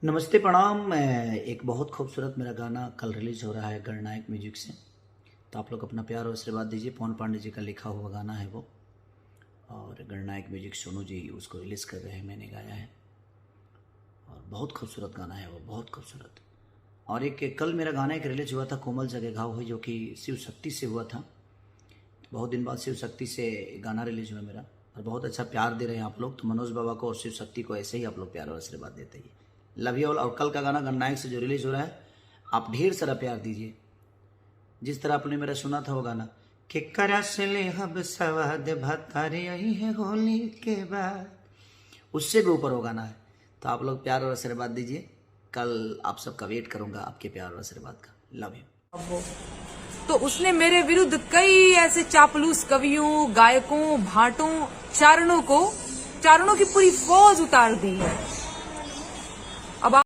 नमस्ते प्रणाम। मैं एक बहुत खूबसूरत मेरा गाना कल रिलीज हो रहा है गणनायक म्यूजिक से, तो आप लोग अपना प्यार और आशीर्वाद दीजिए। पवन पांडे जी का लिखा हुआ गाना है वो, और गणनायक म्यूजिक सोनू जी उसको रिलीज़ कर रहे हैं, मैंने गाया है और बहुत खूबसूरत गाना है वो, बहुत खूबसूरत। और एक कल मेरा गाना एक रिलीज हुआ था, कोमल जगह घाव हुई, जो कि शिव शक्ति से हुआ था। बहुत दिन बाद शिव शक्ति से गाना रिलीज हुआ मेरा, और बहुत अच्छा प्यार दे रहे हैं आप लोग। तो मनोज बाबा को और शिव शक्ति को ऐसे ही आप लोग प्यार और आशीर्वाद देते ही लव यू ऑल। और कल का गाना गणनायक से जो रिलीज हो रहा है, आप ढेर सारा प्यार दीजिए। जिस तरह आपने मेरा सुना था वो गाना कि करासले हब सवाद भतारे आई है होली के बाद, उससे भी ऊपर वो गाना है। तो आप लोग प्यार और आशीर्वाद दीजिए। कल आप सबका वेट करूंगा, आपके प्यार और आशीर्वाद का। Love you. तो उसने मेरे विरुद्ध कई ऐसे चापलूस कवियों, गायकों, भाटों, चारणों की पूरी फौज उतार दी है।